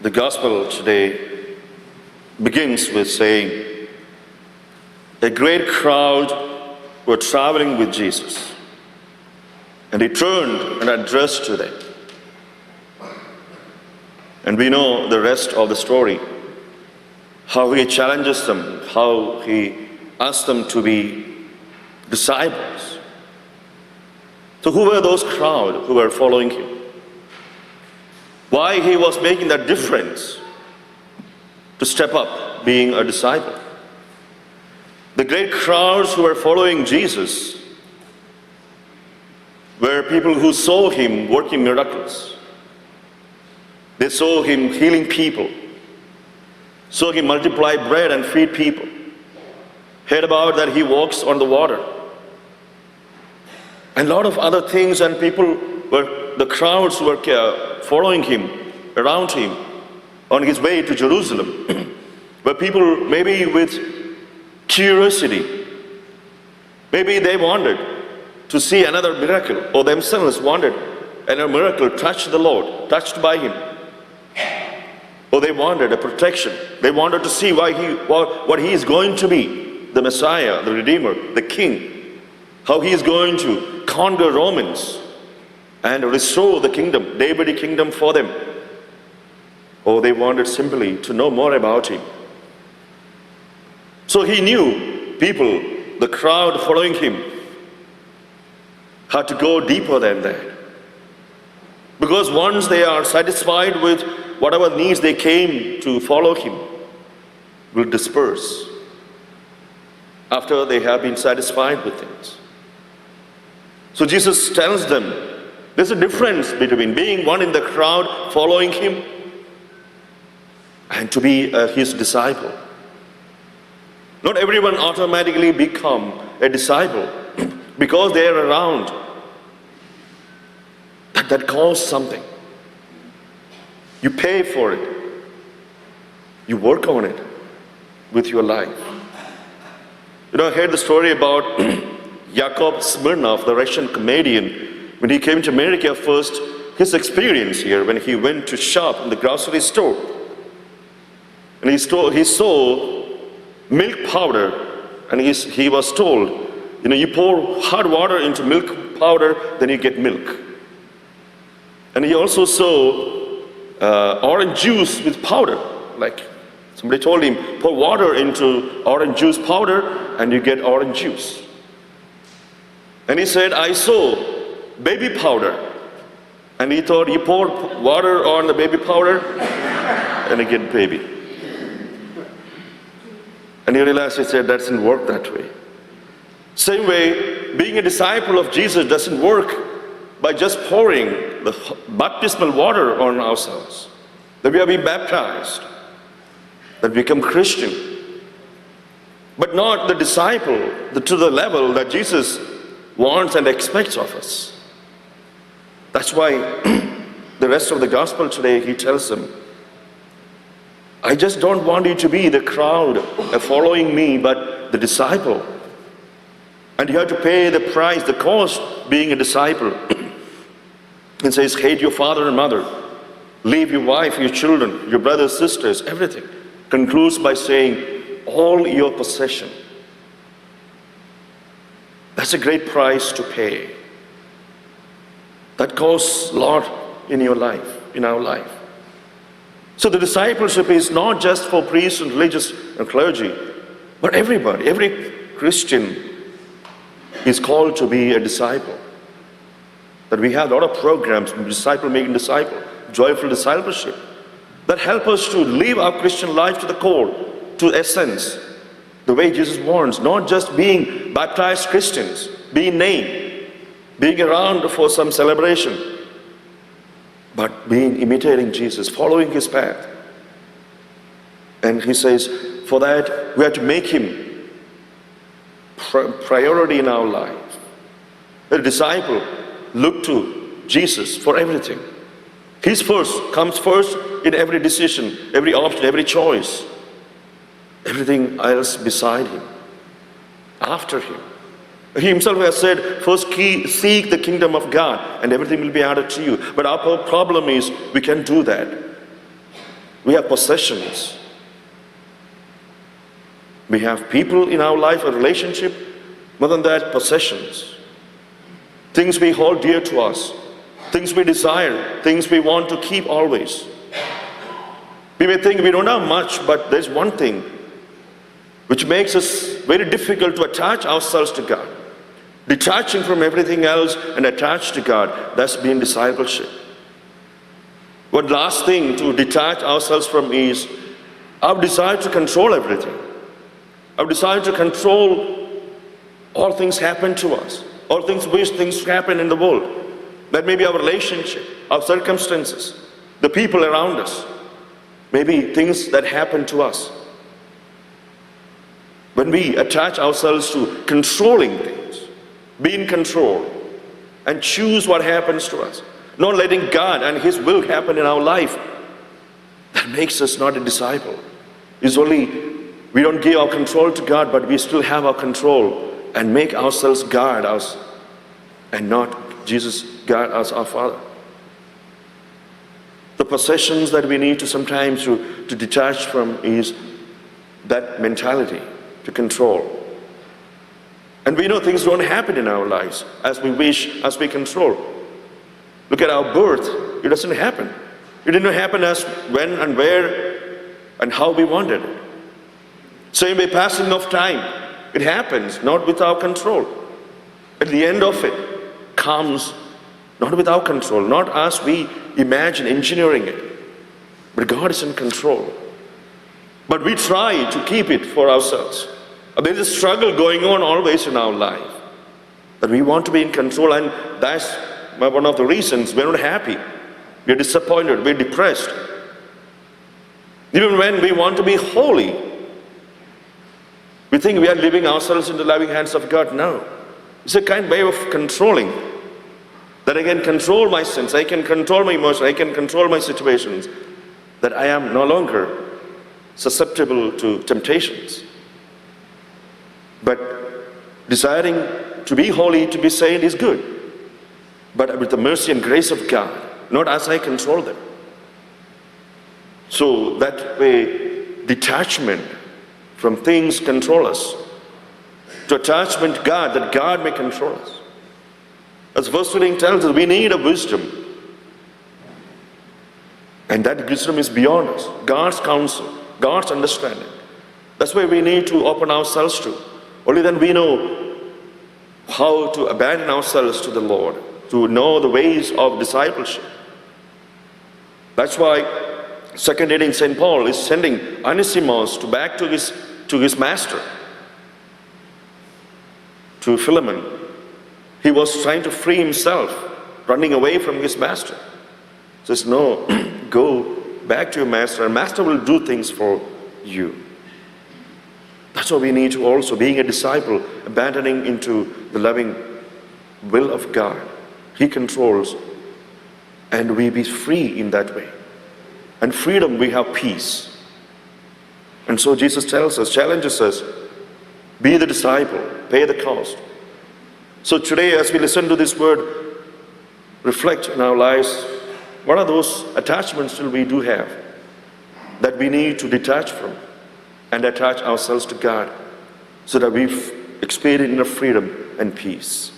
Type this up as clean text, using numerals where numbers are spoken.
The gospel today begins with saying, a great crowd were traveling with Jesus, and he turned and addressed to them. And we know the rest of the story, how he challenges them, how he asks them to be disciples. So who were those crowd who were following him? Why he was making that difference to step up being a disciple? The great crowds who were following Jesus were people who saw him working miracles. They saw him healing people, saw him multiply bread and feed people, heard about that he walks on the water, and a lot of other things. And the crowds were following him, around him, on his way to Jerusalem, were people maybe with curiosity. Maybe they wanted to see another miracle, or themselves wanted another miracle, touched the Lord, touched by him. Or they wanted a protection. They wanted to see what he is going to be, the Messiah, the Redeemer, the King, how he is going to conquer Romans and restore the kingdom, Davidic kingdom for them. Or they wanted simply to know more about him. So he knew people, the crowd following him, had to go deeper than that. Because once they are satisfied with whatever needs they came to follow him, will disperse after they have been satisfied with things. So Jesus tells them, there's a difference between being one in the crowd following him and to be his disciple. Not everyone automatically become a disciple because they are around. That costs something. You pay for it. You work on it with your life. I heard the story about Yakov Smirnov, the Russian comedian. When he came to America first, his experience here when he went to shop in the grocery store. And he saw milk powder, and he was told, you pour hot water into milk powder, then you get milk. And he also saw orange juice with powder. Like somebody told him, pour water into orange juice powder and you get orange juice. And he said, I saw baby powder. And he thought, you pour water on the baby powder and you get baby. And he realized, he said, that doesn't work that way. Same way, being a disciple of Jesus doesn't work by just pouring the baptismal water on ourselves, that we are being baptized, that we become Christian, but not the disciple to the level that Jesus wants and expects of us. That's why the rest of the gospel today, he tells them, I just don't want you to be the crowd following me, but the disciple. And you have to pay the price, the cost, being a disciple. It says, hate your father and mother, leave your wife, your children, your brothers, sisters, everything. Concludes by saying, all your possession. That's a great price to pay. That costs a lot in your life, in our life. So the discipleship is not just for priests and religious and clergy, but everybody, every Christian is called to be a disciple. That we have a lot of programs, disciple making disciple, joyful discipleship, that help us to live our Christian life to the core, to essence, the way Jesus wants, not just being baptized Christians, being named, being around for some celebration, but being imitating Jesus, following his path. And he says, for that, we have to make him priority in our life. A disciple look to Jesus for everything. He's first, comes first in every decision, every option, every choice. Everything else beside him, after him. He himself has said, first seek the kingdom of God and everything will be added to you. But our problem is we can't do that. We have possessions. We have people in our life, a relationship. More than that, possessions. Things we hold dear to us. Things we desire. Things we want to keep always. We may think we don't have much, but there's one thing which makes us very difficult to attach ourselves to God. Detaching from everything else and attached to God, that's been discipleship. One last thing to detach ourselves from is our desire to control everything. Our desire to control all things happen to us. All things wish things happen in the world. That may be our relationship, our circumstances, the people around us. Maybe things that happen to us. When we attach ourselves to controlling things, be in control, and choose what happens to us, not letting God and His will happen in our life, that makes us not a disciple. It's only we don't give our control to God, but we still have our control and make ourselves God us and not Jesus God as our Father. The possessions that we need to sometimes to detach from is that mentality to control. And we know things don't happen in our lives as we wish, as we control. Look at our birth. It doesn't happen. It didn't happen as when and where and how we wanted it. Same way, passing of time. It happens, not with our control. At the end of it comes not with our control, not as we imagine engineering it. But God is in control. But we try to keep it for ourselves. There is a struggle going on always in our life. That we want to be in control, and that's one of the reasons we're not happy. We're disappointed, we're depressed. Even when we want to be holy, we think we are leaving ourselves in the loving hands of God. No. It's a kind of way of controlling. That I can control my sins, I can control my emotions, I can control my situations. That I am no longer susceptible to temptations. But desiring to be holy, to be saved is good. But with the mercy and grace of God, not as I control them. So that way, detachment from things control us. To attachment to God, that God may control us. As verse 15 tells us, we need a wisdom. And that wisdom is beyond us. God's counsel, God's understanding. That's why we need to open ourselves to. Only then we know how to abandon ourselves to the Lord, to know the ways of discipleship. That's why second reading St. Paul is sending Onesimus back to his master, to Philemon. He was trying to free himself, running away from his master. He says, no, go back to your master, and master will do things for you. That's what we need to also, being a disciple, abandoning into the loving will of God. He controls, and we be free in that way. And freedom, we have peace. And so Jesus tells us, challenges us, be the disciple, pay the cost. So today, as we listen to this word, reflect in our lives, what are those attachments that we do have that we need to detach from and attach ourselves to God so that we experience inner freedom and peace.